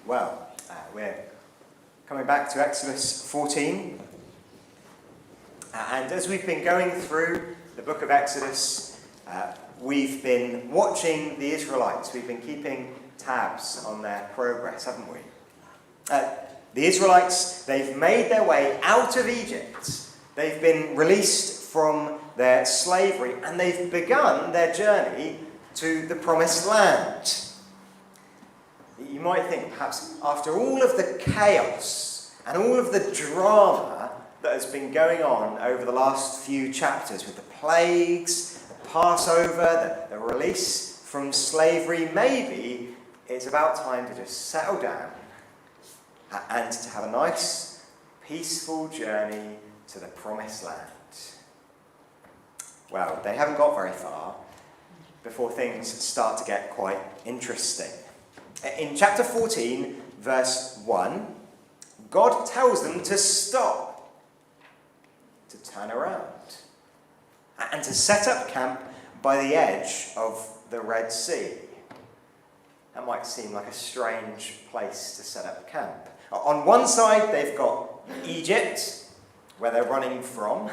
Well, we're coming back to Exodus 14. And as we've been going through the book of Exodus, we've been watching the Israelites. We've been keeping tabs on their progress, haven't we? The Israelites, they've made their way out of Egypt. They've been released from their slavery, and they've begun their journey to the promised land. You might think, perhaps, after all of the chaos and all of the drama that has been going on over the last few chapters with the plagues, the Passover, the release from slavery, maybe it's about time to just settle down and to have a nice, peaceful journey to the promised land. Well, they haven't got very far before things start to get quite interesting. In chapter 14, verse 1, God tells them to stop, to turn around, and to set up camp by the edge of the Red Sea. That might seem like a strange place to set up camp. On one side, they've got Egypt, where they're running from.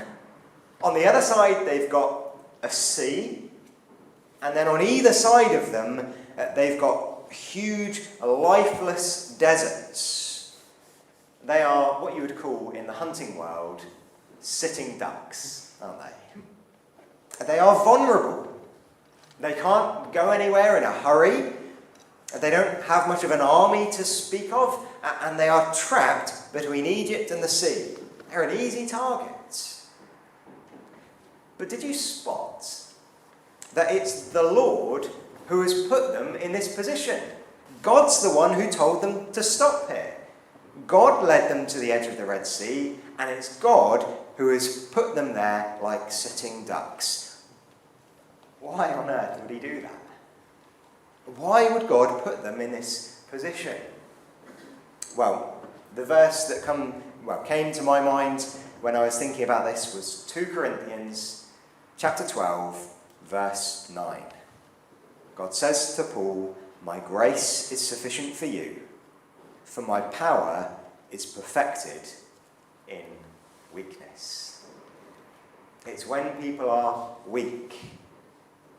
On the other side, they've got a sea. And then on either side of them, they've got huge, lifeless deserts. They are what you would call, in the hunting world, sitting ducks, aren't they? They are vulnerable. They can't go anywhere in a hurry. They don't have much of an army to speak of, and they are trapped between Egypt and the sea. They're an easy target. But did you spot that it's the Lord who has put them in this position? God's the one who told them to stop here. God led them to the edge of the Red Sea, and it's God who has put them there like sitting ducks. Why on earth would he do that? Why would God put them in this position? Well, the verse that came to my mind when I was thinking about this was 2 Corinthians chapter 12, verse 9. God says to Paul, "My grace is sufficient for you, for my power is perfected in weakness." It's when people are weak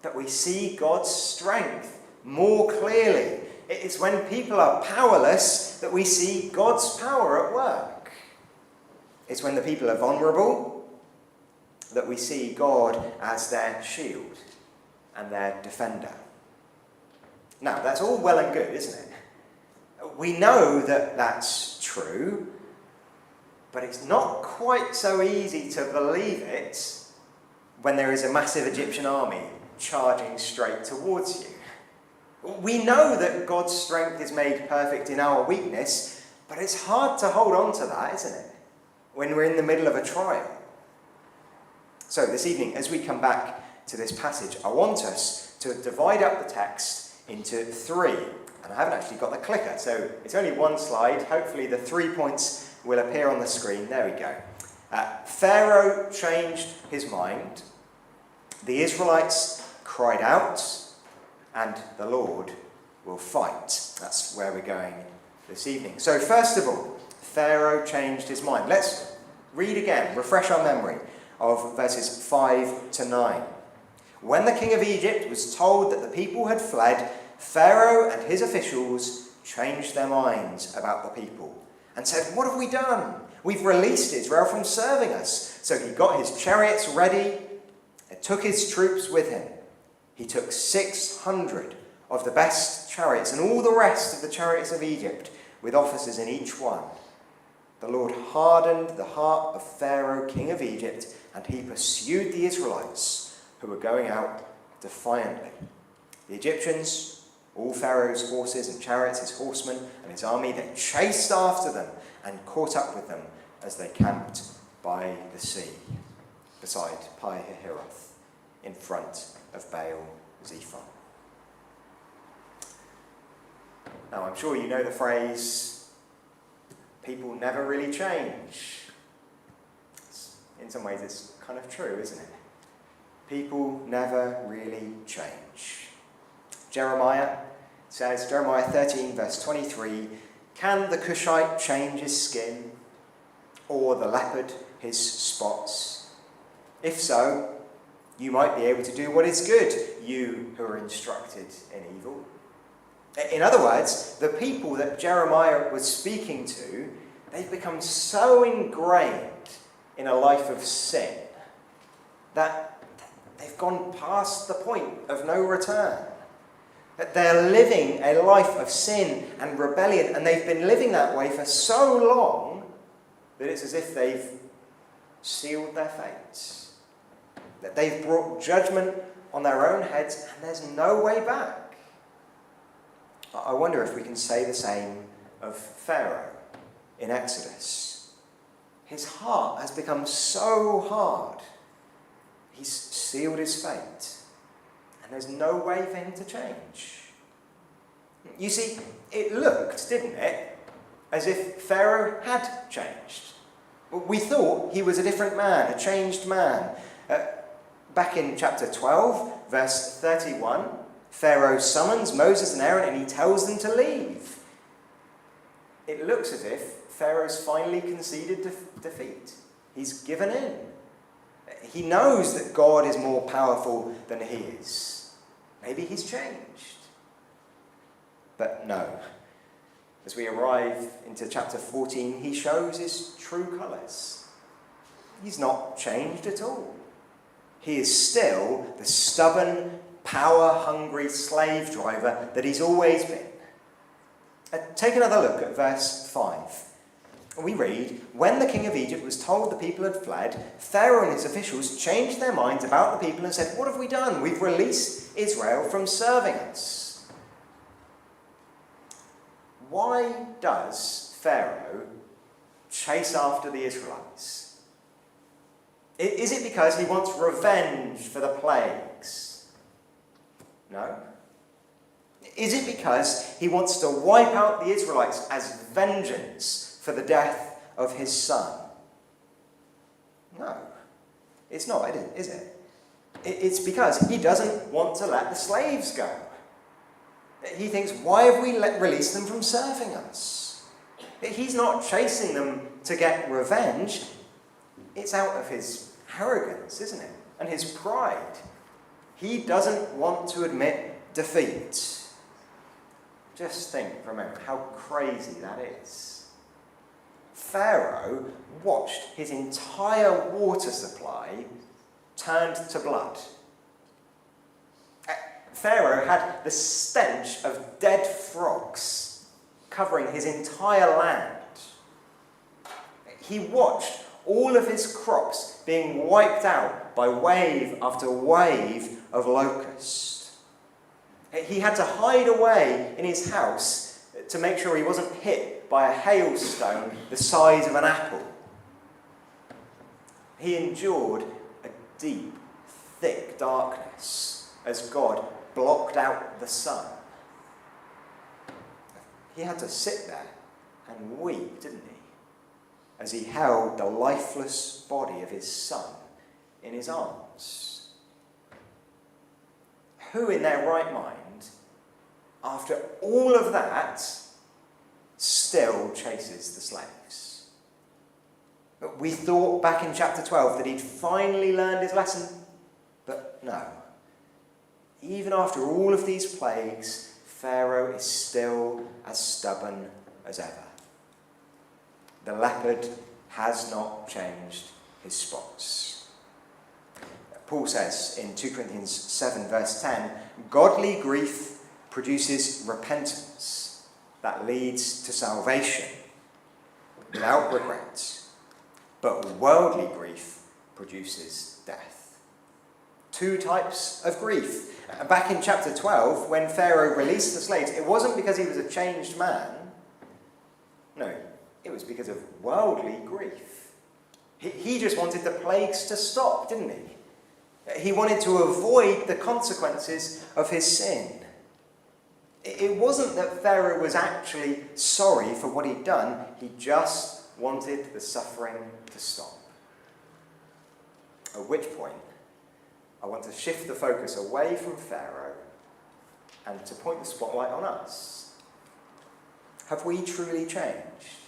that we see God's strength more clearly. It's when people are powerless that we see God's power at work. It's when the people are vulnerable that we see God as their shield and their defender. Now, that's all well and good, isn't it? We know that that's true, but it's not quite so easy to believe it when there is a massive Egyptian army charging straight towards you. We know that God's strength is made perfect in our weakness, but it's hard to hold on to that, isn't it, when we're in the middle of a trial? So this evening, as we come back to this passage, I want us to divide up the text into 3. And I haven't actually got the clicker, so it's only one slide. Hopefully the 3 points will appear on the screen. There we go. Pharaoh changed his mind. The Israelites cried out, and the Lord will fight. That's where we're going this evening. So first of all, Pharaoh changed his mind. Let's read again, refresh our memory of verses 5 to 9. When the king of Egypt was told that the people had fled, Pharaoh and his officials changed their minds about the people and said, "What have we done? We've released Israel from serving us." So he got his chariots ready and took his troops with him. He took 600 of the best chariots and all the rest of the chariots of Egypt, with officers in each one. The Lord hardened the heart of Pharaoh, king of Egypt, and he pursued the Israelites, who were going out defiantly. The Egyptians, all Pharaoh's horses and chariots, his horsemen and his army, they chased after them and caught up with them as they camped by the sea, beside Pi-hahiroth, in front of Baal-zephon. Now, I'm sure you know the phrase, people never really change. In some ways, it's kind of true, isn't it? People never really change. Jeremiah says, Jeremiah 13, verse 23, Can the Cushite change his skin, or the leopard his spots? If so, you might be able to do what is good, you who are instructed in evil. In other words, the people that Jeremiah was speaking to, they've become so ingrained in a life of sin that they've gone past the point of no return. That they're living a life of sin and rebellion, and they've been living that way for so long that it's as if they've sealed their fates. That they've brought judgment on their own heads, and there's no way back. I wonder if we can say the same of Pharaoh in Exodus. His heart has become so hard. He's sealed his fate. And there's no way for him to change. You see, it looked, didn't it, as if Pharaoh had changed. We thought he was a different man, a changed man. Back in chapter 12, verse 31, Pharaoh summons Moses and Aaron and he tells them to leave. It looks as if Pharaoh's finally conceded defeat. He's given in. He knows that God is more powerful than he is. Maybe he's changed. But no. As we arrive into chapter 14, he shows his true colours. He's not changed at all. He is still the stubborn, power-hungry slave driver that he's always been. Take another look at verse 5. We read, "When the king of Egypt was told the people had fled, Pharaoh and his officials changed their minds about the people and said, 'What have we done? We've released Israel from serving us.'" Why does Pharaoh chase after the Israelites? Is it because he wants revenge for the plagues? No. Is it because he wants to wipe out the Israelites as vengeance for the death of his son? No. It's not, is it? It's because he doesn't want to let the slaves go. He thinks, why have we released them from serving us? He's not chasing them to get revenge. It's out of his arrogance, isn't it? And his pride. He doesn't want to admit defeat. Just think for a moment how crazy that is. Pharaoh watched his entire water supply turned to blood. Pharaoh had the stench of dead frogs covering his entire land. He watched all of his crops being wiped out by wave after wave of locusts. He had to hide away in his house to make sure he wasn't hit by a hailstone the size of an apple. He endured a deep, thick darkness as God blocked out the sun. He had to sit there and weep, didn't he? As he held the lifeless body of his son in his arms. Who in their right mind, after all of that, still chases the slaves? We thought back in chapter 12 that he'd finally learned his lesson, but no. Even after all of these plagues, Pharaoh is still as stubborn as ever. The leopard has not changed his spots. Paul says in 2 Corinthians 7 verse 10, "Godly grief produces repentance that leads to salvation without regret, but worldly grief produces death." Two types of grief. Back in chapter 12, when Pharaoh released the slaves, it wasn't because he was a changed man. No, it was because of worldly grief. He just wanted the plagues to stop, didn't he? He wanted to avoid the consequences of his sin. It wasn't that Pharaoh was actually sorry for what he'd done. He just wanted the suffering to stop. At which point, I want to shift the focus away from Pharaoh and to point the spotlight on us. Have we truly changed?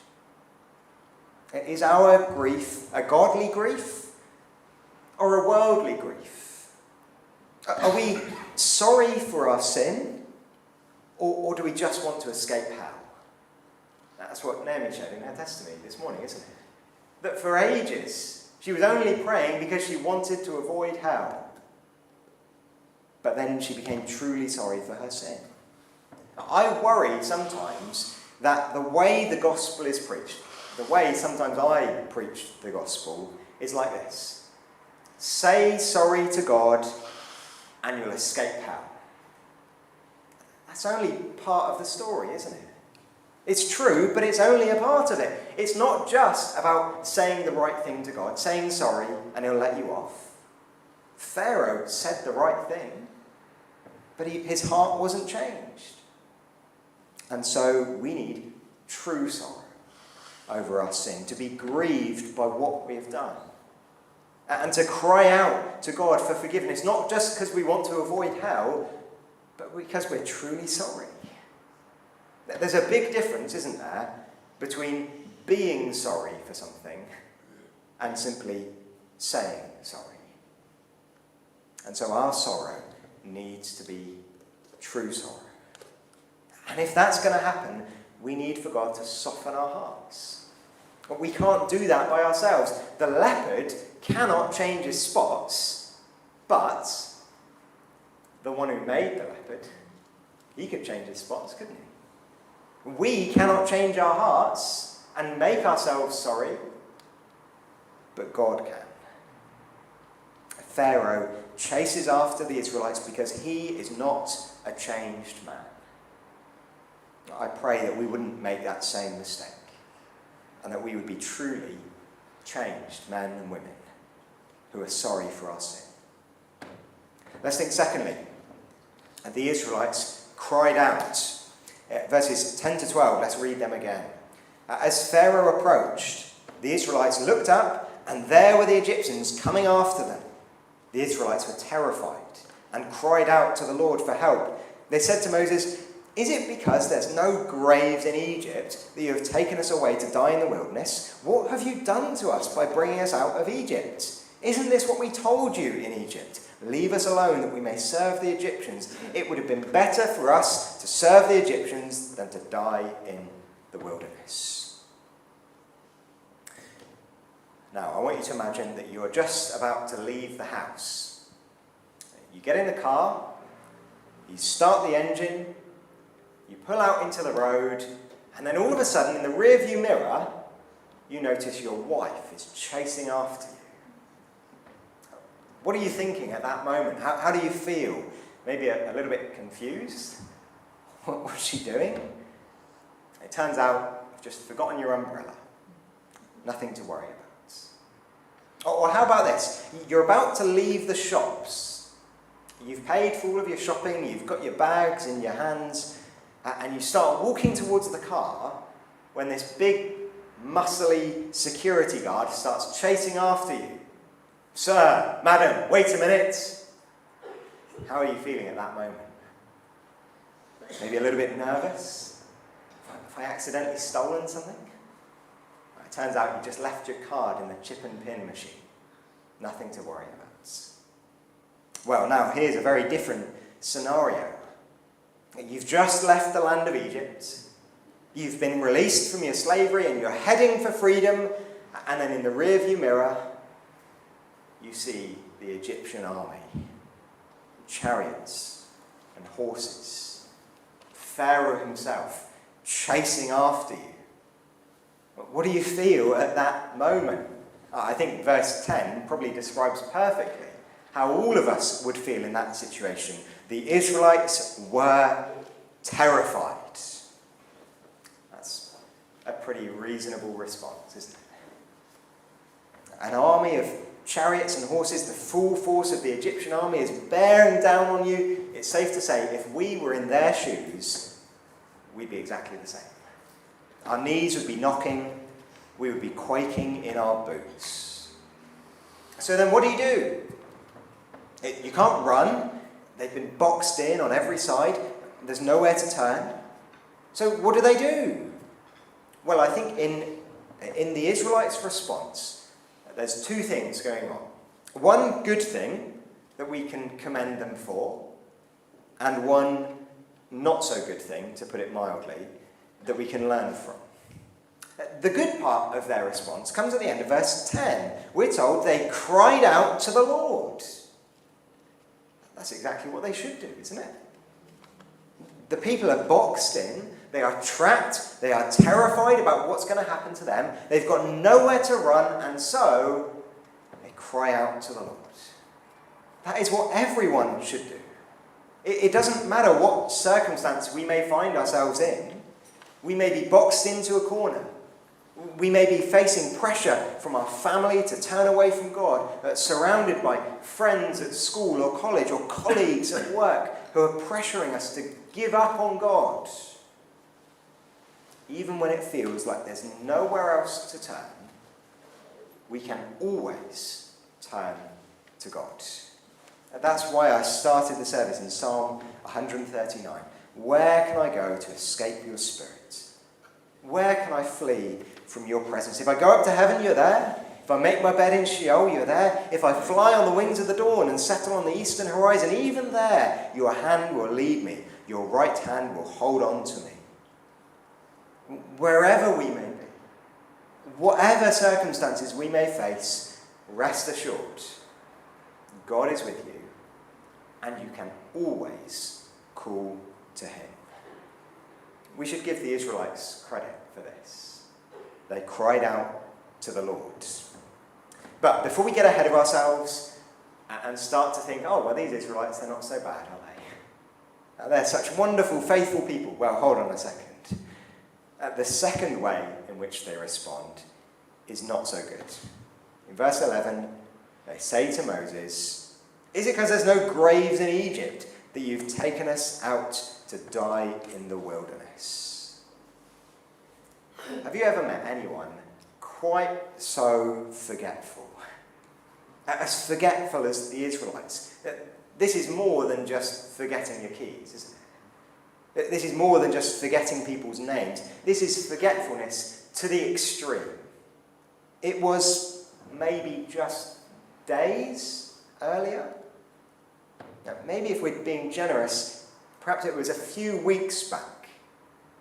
Is our grief a godly grief or a worldly grief? Are we sorry for our sin, or do we just want to escape hell? That's what Naomi showed in her testimony this morning, isn't it? That for ages, she was only praying because she wanted to avoid hell. But then she became truly sorry for her sin. I worry sometimes that the way the gospel is preached, the way sometimes I preach the gospel, is like this. Say sorry to God and you'll escape hell. That's only part of the story, isn't it? It's true, but it's only a part of it. It's not just about saying the right thing to God, saying sorry, and he'll let you off. Pharaoh said the right thing, but his heart wasn't changed. And so we need true sorrow over our sin, to be grieved by what we have done, and to cry out to God for forgiveness, not just because we want to avoid hell, but because we're truly sorry. There's a big difference, isn't there, between being sorry for something and simply saying sorry. And so our sorrow needs to be true sorrow. And if that's going to happen, we need for God to soften our hearts. But we can't do that by ourselves. The leopard cannot change his spots, but the one who made the leopard, he could change his spots, couldn't he? We cannot change our hearts and make ourselves sorry, but God can. Pharaoh chases after the Israelites because he is not a changed man. I pray that we wouldn't make that same mistake, and that we would be truly changed men and women who are sorry for our sin. Let's think secondly, the Israelites cried out. Verses 10 to 12, let's read them again. As Pharaoh approached, the Israelites looked up, and there were the Egyptians coming after them. The Israelites were terrified and cried out to the Lord for help. They said to Moses, "Is it because there's no graves in Egypt that you have taken us away to die in the wilderness? What have you done to us by bringing us out of Egypt? Isn't this what we told you in Egypt? Leave us alone that we may serve the Egyptians. It would have been better for us to serve the Egyptians than to die in the wilderness." Now, I want you to imagine that you are just about to leave the house. You get in the car, you start the engine, you pull out into the road, and then all of a sudden, in the rearview mirror, you notice your wife is chasing after you. What are you thinking at that moment? How do you feel? Maybe a little bit confused? What was she doing? It turns out you've just forgotten your umbrella. Nothing to worry about. Or how about this? You're about to leave the shops. You've paid for all of your shopping, you've got your bags in your hands, and you start walking towards the car when this big, muscly security guard starts chasing after you. "Sir, madam, wait a minute." How are you feeling at that moment? Maybe a little bit nervous? Have I accidentally stolen something? It turns out you just left your card in the chip and pin machine. Nothing to worry about. Well, now here's a very different scenario. You've just left the land of Egypt. You've been released from your slavery and you're heading for freedom. And then in the rearview mirror, you see the Egyptian army, chariots and horses, Pharaoh himself chasing after you. What do you feel at that moment? I think verse 10 probably describes perfectly how all of us would feel in that situation. The Israelites were terrified. That's a pretty reasonable response, isn't it? An army of chariots and horses, the full force of the Egyptian army is bearing down on you. It's safe to say, if we were in their shoes, we'd be exactly the same. Our knees would be knocking, we would be quaking in our boots. So then what do? You can't run. They've been boxed in on every side. There's nowhere to turn. So what do? Well, I think in the Israelites' response, there's two things going on. One good thing that we can commend them for, and one not so good thing, to put it mildly, that we can learn from. The good part of their response comes at the end of verse 10. We're told they cried out to the Lord. That's exactly what they should do, isn't it? The people are boxed in, they are trapped, they are terrified about what's going to happen to them, they've got nowhere to run, and so they cry out to the Lord. That is what everyone should do. It doesn't matter what circumstance we may find ourselves in. We may be boxed into a corner. We may be facing pressure from our family to turn away from God, surrounded by friends at school or college or colleagues at work who are pressuring us to give up on God. Even when it feels like there's nowhere else to turn, we can always turn to God. That's why I started the service in Psalm 139. Where can I go to escape your spirit? Where can I flee from your presence? If I go up to heaven, you're there. If I make my bed in Sheol, you're there. If I fly on the wings of the dawn and settle on the eastern horizon, even there, your hand will lead me. Your right hand will hold on to me. Wherever we may be, whatever circumstances we may face, rest assured, God is with you, and you can always call to him. We should give the Israelites credit for this. They cried out to the Lord. But before we get ahead of ourselves and start to think, oh, well, these Israelites, they're not so bad, are they? They're such wonderful, faithful people. Well, hold on a second. The second way in which they respond is not so good. In verse 11, they say to Moses, is it because there's no graves in Egypt that you've taken us out to die in the wilderness? Have you ever met anyone quite so forgetful? As forgetful as the Israelites. This is more than just forgetting your keys, isn't it? This is more than just forgetting people's names. This is forgetfulness to the extreme. It was maybe just days earlier. Now, maybe if we're being generous, perhaps it was a few weeks back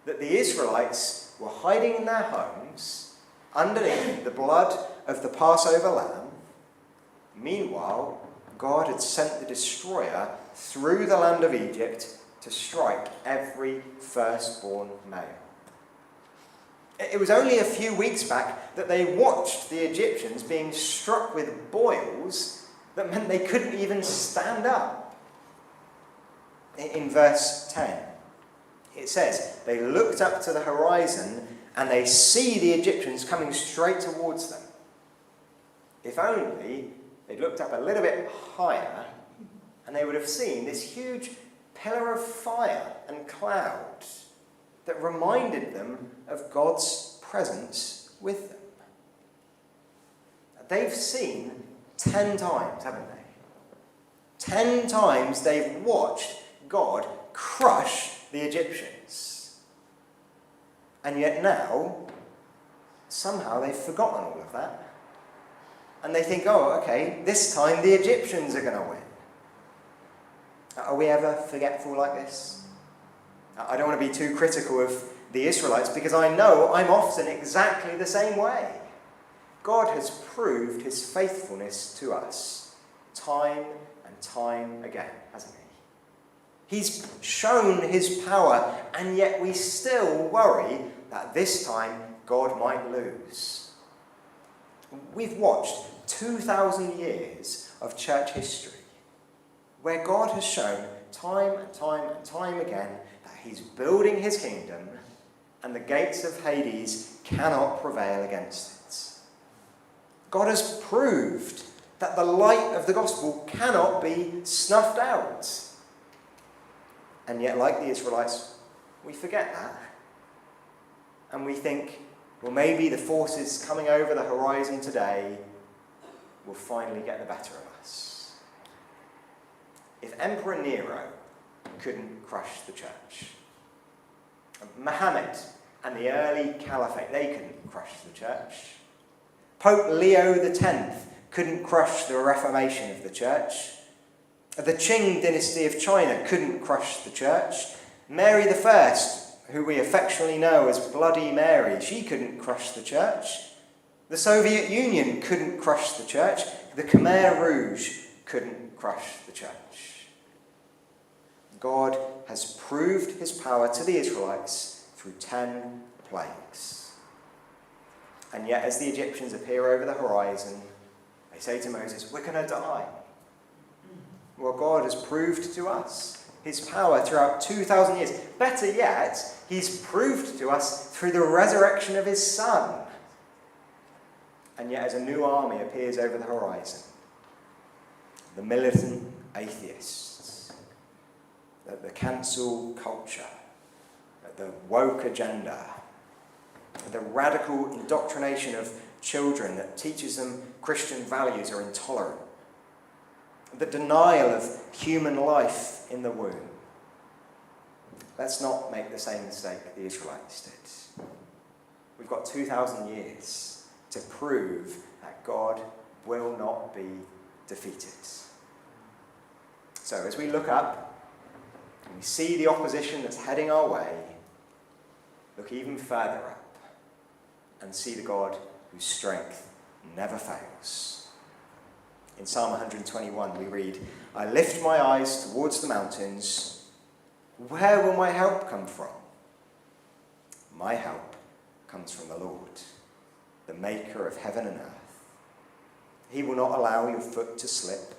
that the Israelites were hiding in their homes underneath the blood of the Passover lamb. Meanwhile, God had sent the destroyer through the land of Egypt to strike every firstborn male. It was only a few weeks back that they watched the Egyptians being struck with boils that meant they couldn't even stand up. In verse 10, it says, they looked up to the horizon and they see the Egyptians coming straight towards them. If only they'd looked up a little bit higher and they would have seen this huge pillar of fire and cloud that reminded them of God's presence with them. They've seen 10 times, haven't they? 10 times they've watched God crush the Egyptians. And yet now, somehow they've forgotten all of that. And they think, oh, okay, this time the Egyptians are going to win. Are we ever forgetful like this? I don't want to be too critical of the Israelites because I know I'm often exactly the same way. God has proved his faithfulness to us time and time again, hasn't he? He's shown his power, and yet we still worry that this time God might lose. We've watched 2,000 years of church history where God has shown time and time and time again that he's building his kingdom and the gates of Hades cannot prevail against it. God has proved that the light of the gospel cannot be snuffed out. And yet, like the Israelites, we forget that. And we think, well, maybe the forces coming over the horizon today will finally get the better of us. If Emperor Nero couldn't crush the church, Muhammad and the early caliphate, they couldn't crush the church. Pope Leo X couldn't crush the Reformation of the church. The Qing dynasty of China couldn't crush the church. Mary I, who we affectionately know as Bloody Mary, she couldn't crush the church. The Soviet Union couldn't crush the church. The Khmer Rouge couldn't crush the church. God has proved his power to the Israelites through 10 plagues. And yet, as the Egyptians appear over the horizon, they say to Moses, "We're going to die." Well, God has proved to us his power throughout 2,000 years. Better yet, he's proved to us through the resurrection of his Son. And yet, as a new army appears over the horizon, the militant atheists, the cancel culture, the woke agenda, the radical indoctrination of children that teaches them Christian values are intolerant, the denial of human life in the womb. Let's not make the same mistake the Israelites did. We've got 2,000 years to prove that God will not be defeated. So as we look up and we see the opposition that's heading our way, look even further up and see the God whose strength never fails. In Psalm 121 we read, "I lift my eyes towards the mountains. Where will my help come from? My help comes from the Lord, the maker of heaven and earth. He will not allow your foot to slip.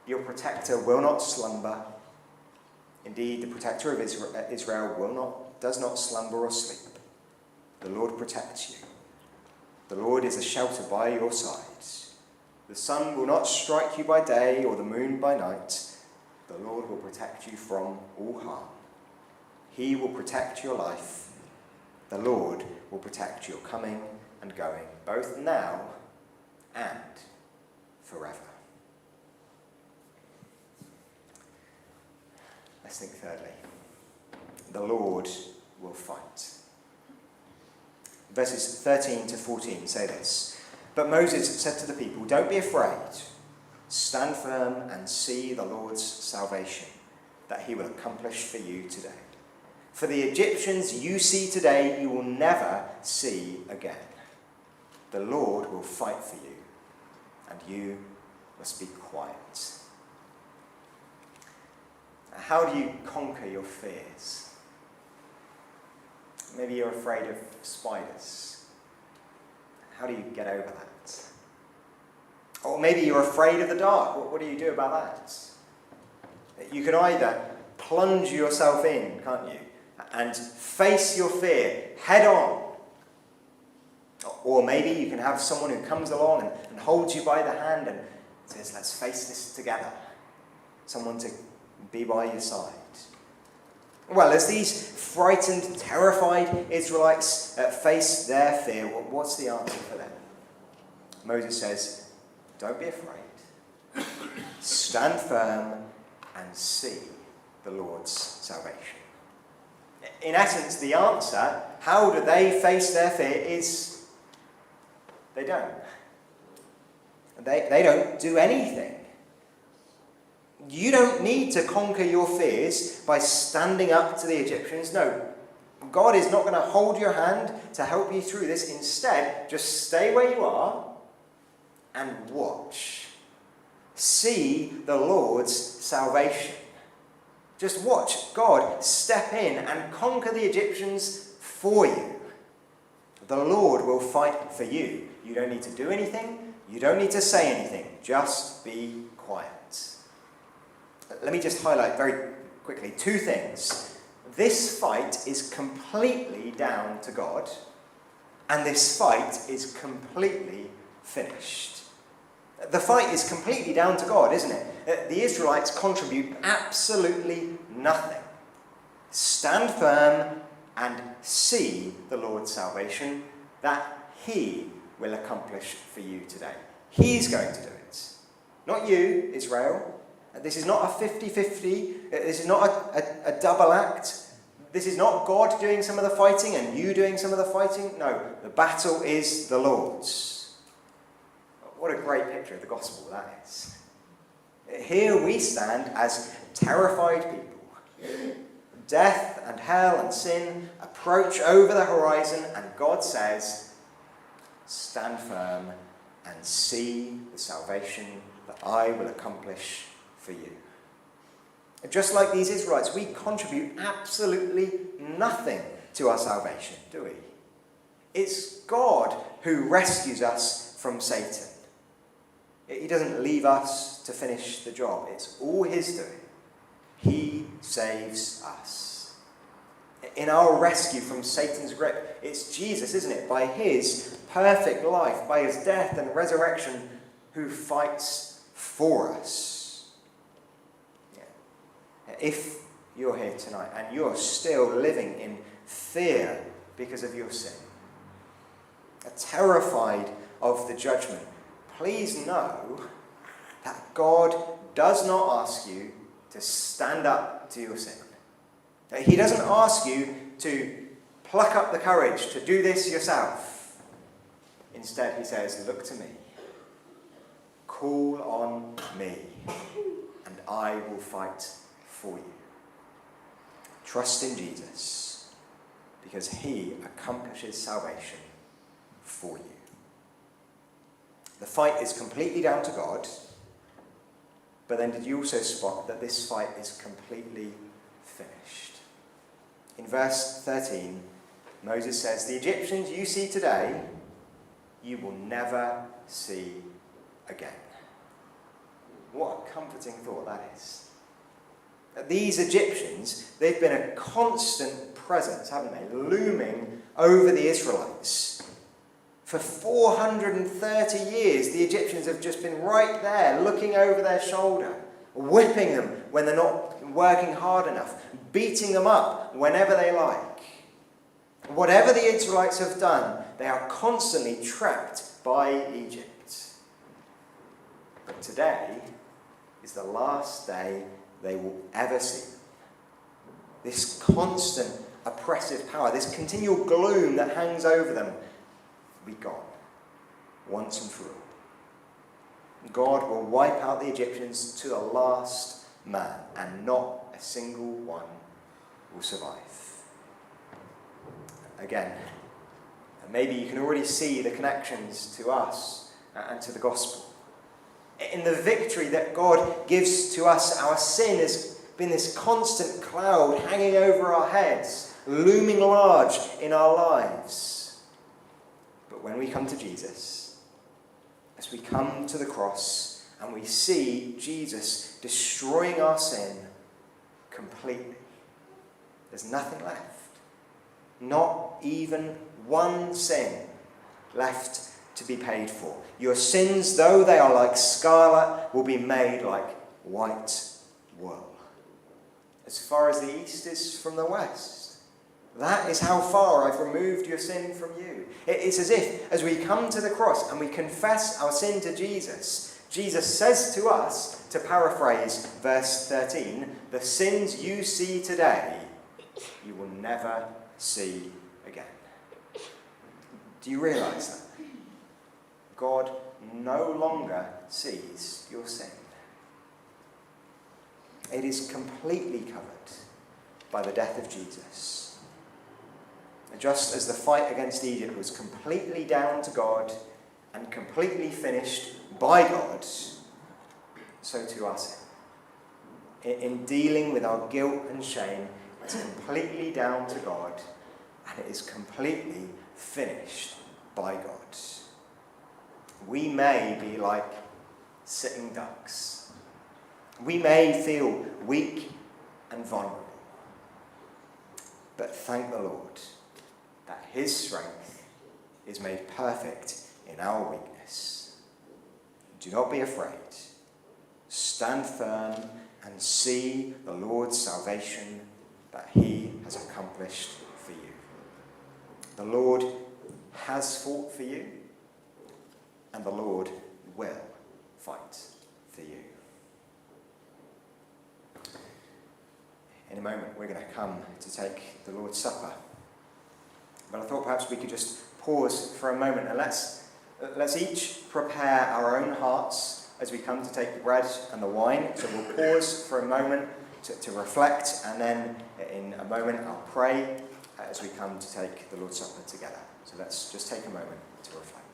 Your protector will not slumber. Indeed, the protector of Israel does not slumber or sleep. The Lord protects you. The Lord is a shelter by your side. The sun will not strike you by day or the moon by night. The Lord will protect you from all harm. He will protect your life. The Lord will protect your coming and going, both now and forever." Let's think thirdly. The Lord will fight. Verses 13 to 14 say this, "But Moses said to the people, 'Don't be afraid. Stand firm and see the Lord's salvation that he will accomplish for you today. For the Egyptians you see today, you will never see again. The Lord will fight for you, and you must be quiet.'" How do you conquer your fears? Maybe you're afraid of spiders. How do you get over that? Or maybe you're afraid of the dark. What do you do about that? You can either plunge yourself in, can't you, and face your fear head on. Or maybe you can have someone who comes along and holds you by the hand and says, "Let's face this together." Someone to be by your side. Well, as these frightened, terrified Israelites face their fear, what's the answer for them? Moses says, "Don't be afraid. Stand firm and see the Lord's salvation." In essence, the answer, how do they face their fear, is they don't. They don't do anything. You don't need to conquer your fears by standing up to the Egyptians. No, God is not going to hold your hand to help you through this. Instead, just stay where you are and watch. See the Lord's salvation. Just watch God step in and conquer the Egyptians for you. The Lord will fight for you. You don't need to do anything. You don't need to say anything. Just be quiet. Let me just highlight very quickly two things. This fight is completely down to God, and this fight is completely finished. The fight is completely down to God, isn't it? The Israelites contribute absolutely nothing. Stand firm and see the Lord's salvation that he will accomplish for you today. He's going to do it. Not you, Israel. This is not a 50-50. This is not a double act. This is not God doing some of the fighting and you doing some of the fighting. No, the battle is the Lord's. What a great picture of the gospel that is. Here we stand as terrified people. Death and hell and sin approach over the horizon, and God says, stand firm and see the salvation that I will accomplish for you. Just like these Israelites, we contribute absolutely nothing to our salvation, do we? It's God who rescues us from Satan. He doesn't leave us to finish the job. It's all his doing. He saves us. In our rescue from Satan's grip, it's Jesus, isn't it? By his perfect life, by his death and resurrection, who fights for us. If you're here tonight and you're still living in fear because of your sin, terrified of the judgment, please know that God does not ask you to stand up to your sin. He doesn't ask you to pluck up the courage to do this yourself. Instead, he says, look to me. Call on me, and I will fight for you. Trust in Jesus, because he accomplishes salvation for you. The fight is completely down to God, but then did you also spot that this fight is completely finished? In verse 13, Moses says, the Egyptians you see today, you will never see again. What a comforting thought that is. These Egyptians, they've been a constant presence, haven't they, looming over the Israelites. For 430 years, the Egyptians have just been right there, looking over their shoulder, whipping them when they're not working hard enough, beating them up whenever they like. Whatever the Israelites have done, they are constantly trapped by Egypt. But today is the last day they will ever see. This constant oppressive power, this continual gloom that hangs over them, will be gone once and for all. God will wipe out the Egyptians to the last man, and not a single one will survive. Again, maybe you can already see the connections to us and to the gospel. In the victory that God gives to us, our sin has been this constant cloud hanging over our heads, looming large in our lives. But when we come to Jesus, as we come to the cross and we see Jesus destroying our sin completely, there's nothing left. Not even one sin left to be paid for. Your sins, though they are like scarlet, will be made like white wool. As far as the east is from the west. That is how far I've removed your sin from you. It's as if, as we come to the cross and we confess our sin to Jesus, Jesus says to us, to paraphrase verse 13, the sins you see today, you will never see again. Do you realise that? God no longer sees your sin. It is completely covered by the death of Jesus. And just as the fight against Egypt was completely down to God and completely finished by God, so too our sin. In dealing with our guilt and shame, it's completely down to God, and it is completely finished by God. We may be like sitting ducks. We may feel weak and vulnerable. But thank the Lord that his strength is made perfect in our weakness. Do not be afraid. Stand firm and see the Lord's salvation that he has accomplished for you. The Lord has fought for you, and the Lord will fight for you. in a moment we're going to come to take the Lord's Supper. But I thought perhaps we could just pause for a moment and let's each prepare our own hearts as we come to take the bread and the wine. So we'll pause for a moment to reflect, and then in a moment I'll pray as we come to take the Lord's Supper together. So let's just take a moment to reflect.